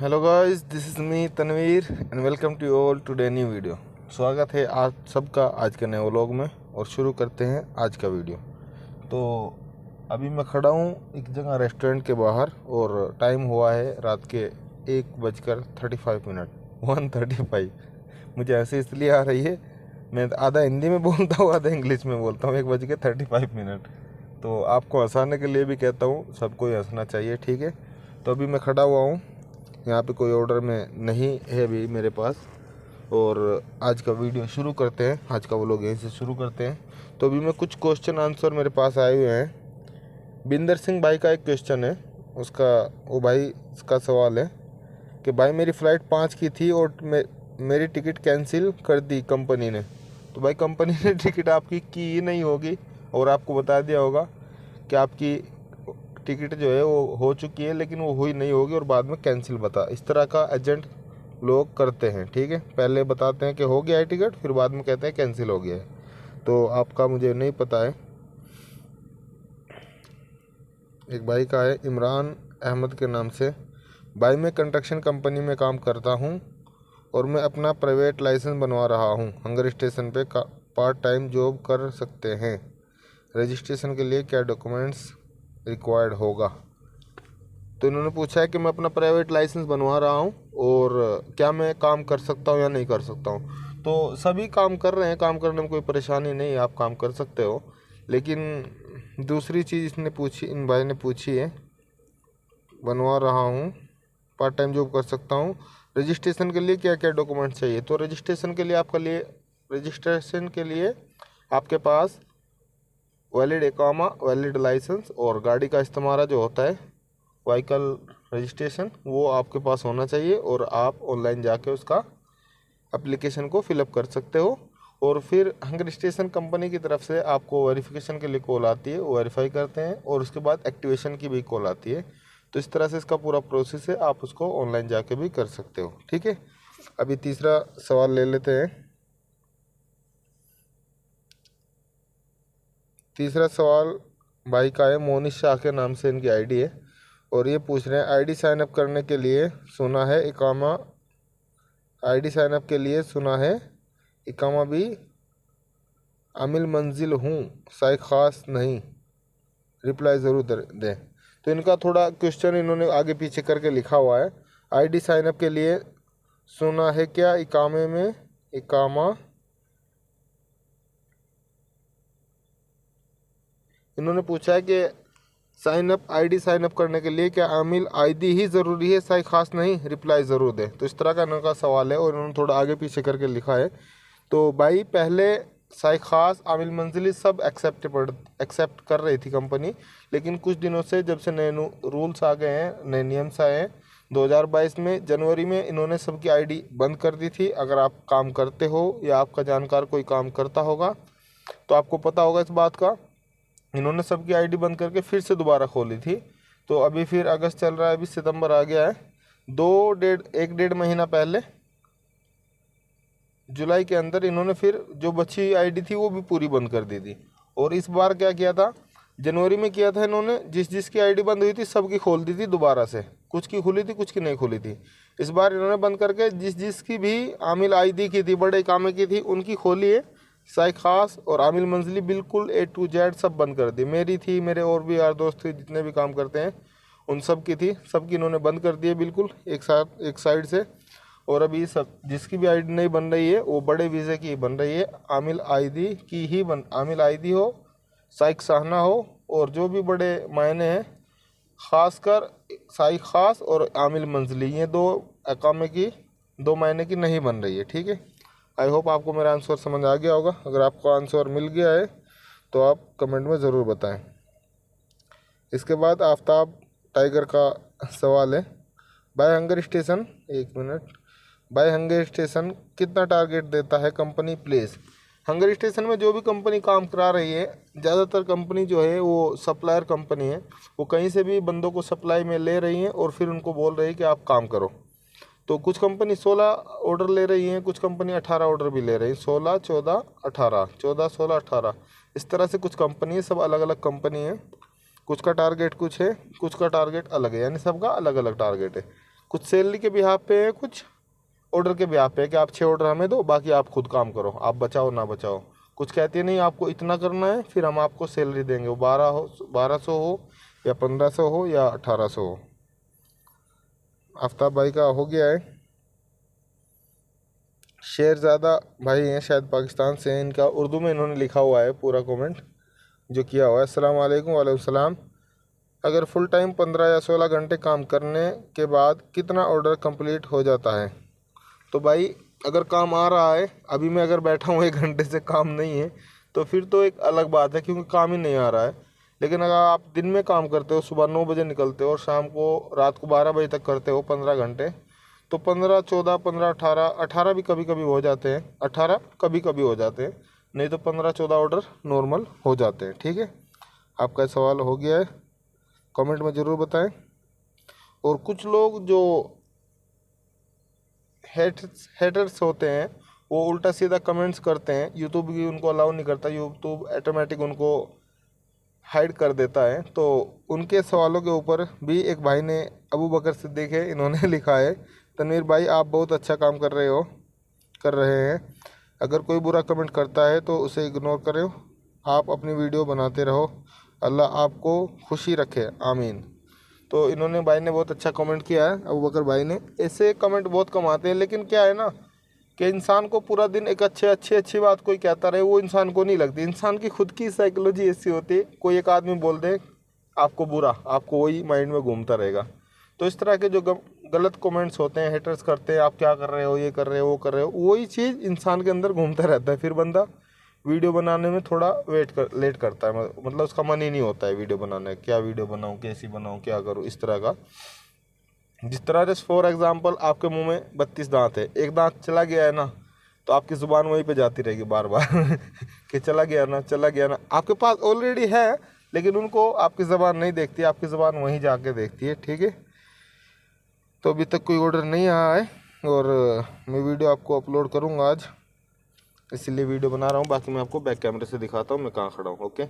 Hello guys, this is me Tanveer and welcome to all today new video. स्वागत है आज सबका आज के नए व्लॉग में और शुरू करते हैं आज का वीडियो। तो अभी मैं खड़ा हूँ एक जगह रेस्टोरेंट के बाहर और टाइम हुआ है रात के 1:35 1:35। मुझे ऐसे इसलिए आ रही है, मैं आधा हिंदी में बोलता हूँ आधा इंग्लिश में बोलता हूँ। 1:35। तो आपको हंसाने के लिए भी कहता हूँ, सबको ही हंसना चाहिए, ठीक है। तो अभी मैं खड़ा हुआ हूँ, यहाँ पे कोई ऑर्डर में नहीं है अभी मेरे पास, और आज का वीडियो शुरू करते हैं। आज का व्लॉग यहीं से शुरू करते हैं। तो अभी मैं कुछ क्वेश्चन आंसर मेरे पास आए हुए हैं। बिंदर सिंह भाई का एक क्वेश्चन है, उसका वो भाई का सवाल है कि भाई मेरी फ़्लाइट 5 की थी और मेरी टिकट कैंसिल कर दी कंपनी ने। तो भाई कंपनी ने टिकट आपकी की ही नहीं होगी और आपको बता दिया होगा कि आपकी टिकट जो है वो हो चुकी है, लेकिन वो हुई नहीं होगी और बाद में कैंसिल बता। इस तरह का एजेंट लोग करते हैं, ठीक है। पहले बताते हैं कि हो गया है टिकट, फिर बाद में कहते हैं कैंसिल हो गया है। तो आपका मुझे नहीं पता है। एक भाई का है इमरान अहमद के नाम से। भाई मैं कंस्ट्रक्शन कंपनी में काम करता हूँ और मैं अपना प्राइवेट लाइसेंस बनवा रहा हूँ। हंगर स्टेशन पे पार्ट टाइम जॉब कर सकते हैं। रजिस्ट्रेशन के लिए क्या डॉक्यूमेंट्स रिक्वायर्ड होगा। तो इन्होंने पूछा है कि मैं अपना प्राइवेट लाइसेंस बनवा रहा हूँ और क्या मैं काम कर सकता हूँ या नहीं कर सकता हूँ। तो सभी काम कर रहे हैं, काम करने में कोई परेशानी नहीं है, आप काम कर सकते हो। लेकिन दूसरी चीज़ इसने पूछी, इन भाई ने पूछी है, बनवा रहा हूँ, पार्ट टाइम जॉब कर सकता हूँ, रजिस्ट्रेशन के लिए क्या क्या डॉक्यूमेंट चाहिए। तो रजिस्ट्रेशन के लिए आपके पास वैलिड इकामा, वैलिड लाइसेंस और गाड़ी का इस्तेमाल जो होता है व्हीकल रजिस्ट्रेशन, वो आपके पास होना चाहिए। और आप ऑनलाइन जाके उसका एप्लीकेशन को फिलअप कर सकते हो। और फिर हंगर स्टेशन कंपनी की तरफ से आपको वेरिफिकेशन के लिए कॉल आती है, वो वेरीफाई करते हैं और उसके बाद एक्टिवेशन की भी कॉल आती है। तो इस तरह से इसका पूरा प्रोसेस है, आप उसको ऑनलाइन जाके भी कर सकते हो, ठीक है। अभी तीसरा सवाल ले लेते हैं। तीसरा सवाल भाई का है, मोनिश शाह के नाम से इनकी आईडी है और ये पूछ रहे हैं आईडी साइन अप करने के लिए सुना है इकामा, आईडी साइन अप के लिए सुना है इकामा भी आमिल मंजिल हूँ, साई खास नहीं, रिप्लाई ज़रूर दें। तो इनका थोड़ा क्वेश्चन इन्होंने आगे पीछे करके लिखा हुआ है। आईडी साइन अप के लिए सुना है क्या इकामे में इकामा, इन्होंने पूछा है कि आईडी साइन अप करने के लिए क्या आमिल आईडी ही ज़रूरी है, साई खास नहीं, रिप्लाई ज़रूर दें। तो इस तरह का इनका सवाल है और इन्होंने थोड़ा आगे पीछे करके लिखा है। तो भाई पहले साई खास, आमिल मंजिली सब एक्सेप्ट कर रही थी कंपनी, लेकिन कुछ दिनों से जब से नए रूल्स आ गए हैं, नए नियम्स आए हैं 2022 में जनवरी में, इन्होंने सबकी आईडी बंद कर दी थी। अगर आप काम करते हो या आपका जानकार कोई काम करता होगा तो आपको पता होगा इस बात का। इन्होंने सबकी आईडी बंद करके फिर से दोबारा खोली थी। तो अभी फिर अगस्त चल रहा है, अभी सितंबर आ गया है, 1.5 महीना पहले जुलाई के अंदर इन्होंने फिर जो बची आईडी थी वो भी पूरी बंद कर दी थी। और इस बार क्या किया था, जनवरी में किया था इन्होंने, जिसकी आईडी बंद हुई थी सबकी खोल दी थी दोबारा से। कुछ की खुली थी, कुछ की नहीं खुली थी। इस बार इन्होंने बंद करके जिसकी भी आमिल आईडी की थी, बड़े कामे की थी, उनकी खोली है। साई खास और आमिल मंजली बिल्कुल A to Z सब बंद कर दी। मेरी थी, मेरे और भी यार दोस्त थे जितने भी काम करते हैं उन सब की थी, सबकी इन्होंने बंद कर दी है बिल्कुल एक साइड से। और अभी सब जिसकी भी आईडी नहीं बन रही है वो बड़े वीज़े की बन रही है, आमिल आईडी हो, साइक साहना हो, और जो भी बड़े मायने हैं, ख़ासकर साई खास और आमिल मंजली, ये दो अकामे की, दो मायने की नहीं बन रही है, ठीक है। आई होप आपको मेरा आंसर समझ आ गया होगा। अगर आपको आंसर मिल गया है तो आप कमेंट में ज़रूर बताएं। इसके बाद आफ्ताब टाइगर का सवाल है, बाय हंगर स्टेशन, एक मिनट, बाय हंगर स्टेशन कितना टारगेट देता है कंपनी प्लेस। हंगर स्टेशन में जो भी कंपनी काम करा रही है, ज़्यादातर कंपनी जो है वो सप्लायर कंपनी है, वो कहीं से भी बंदों को सप्लाई में ले रही हैं और फिर उनको बोल रही है कि आप काम करो। तो कुछ कंपनी 16 ऑर्डर ले रही हैं, कुछ कंपनी 18 ऑर्डर भी ले रही हैं, 16, 14, 18, 14, 16, 18, इस तरह से कुछ कंपनी है, सब अलग अलग कंपनी है। कुछ का टारगेट कुछ है, कुछ का टारगेट अलग है, यानी सबका अलग अलग टारगेट है। कुछ सैलरी के बिहाफ पे है, कुछ ऑर्डर के बिहाफ पे है कि आप 6 ऑर्डर हमें दो, बाकी आप खुद काम करो, आप बचाओ ना बचाओ। कुछ कहती है नहीं आपको इतना करना है, फिर हम आपको सैलरी देंगे, वो 1200 हो या 1500 हो या 1800 हो। आफ्ताब भाई का हो गया है। शेरज़ादा भाई हैं, शायद पाकिस्तान से हैं, इनका उर्दू में इन्होंने लिखा हुआ है पूरा कमेंट जो किया हुआ है। अस्सलाम वालेकुम। वालेकुम सलाम। अगर फुल टाइम 15 या 16 घंटे काम करने के बाद कितना ऑर्डर कंप्लीट हो जाता है? तो भाई अगर काम आ रहा है, अभी मैं अगर बैठा हूँ 1 घंटे से काम नहीं है, तो फिर तो एक अलग बात है, क्योंकि काम ही नहीं आ रहा है। लेकिन अगर आप दिन में काम करते हो, सुबह 9 बजे निकलते हो और शाम को रात को 12 बजे तक करते हो 15 घंटे, तो 15, 14, 15, 18 भी कभी कभी हो जाते हैं, 18 कभी कभी हो जाते हैं, नहीं तो 15, 14 ऑर्डर नॉर्मल हो जाते हैं। ठीक है, आपका सवाल हो गया है, कमेंट में ज़रूर बताएं। और कुछ लोग जो हेटर्स होते हैं वो उल्टा सीधा कमेंट्स करते हैं, यूट्यूब भी उनको अलाउ नहीं करता, यूट्यूब ऑटोमेटिक उनको हाइड कर देता है। तो उनके सवालों के ऊपर भी एक भाई ने, अबू बकर सिद्दीक है, इन्होंने लिखा है, तनवीर भाई आप बहुत अच्छा काम कर रहे हैं। अगर कोई बुरा कमेंट करता है तो उसे इग्नोर करो, आप अपनी वीडियो बनाते रहो, अल्लाह आपको खुशी रखे, आमीन। तो इन्होंने भाई ने बहुत अच्छा कमेंट किया है, अबू बकर भाई ने। ऐसे कमेंट बहुत कम आते हैं, लेकिन क्या है ना कि इंसान को पूरा दिन एक अच्छी बात कोई कहता रहे, वो इंसान को नहीं लगती। इंसान की खुद की साइकोलॉजी ऐसी होती है, कोई एक आदमी बोल दे आपको बुरा, आपको वही माइंड में घूमता रहेगा। तो इस तरह के जो गलत कमेंट्स होते हैं, हेटर्स करते हैं, आप क्या कर रहे हो, ये कर रहे हो, वो कर रहे हो, वही चीज़ इंसान के अंदर घूमता रहता है। फिर बंदा वीडियो बनाने में थोड़ा लेट करता है, मतलब उसका मन ही नहीं होता है वीडियो बनाने, क्या वीडियो बनाऊँ, कैसी बनाऊँ, क्या करूँ, इस तरह का। जिस तरह से फॉर एग्जांपल आपके मुंह में 32 दांत है, एक दांत चला गया है ना, तो आपकी ज़ुबान वहीं पे जाती रहेगी बार बार कि चला गया ना, चला गया ना। आपके पास ऑलरेडी है, लेकिन उनको आपकी ज़ुबान नहीं देखती, आपकी ज़ुबान वहीं जाके देखती है। ठीक है, तो अभी तक कोई ऑर्डर नहीं आया है, और मैं वीडियो आपको अपलोड करूँगा आज, इसीलिए वीडियो बना रहा हूँ। बाकी मैं आपको बैक कैमरे से दिखाता हूँ मैं कहाँ खड़ा हूँ। ओके।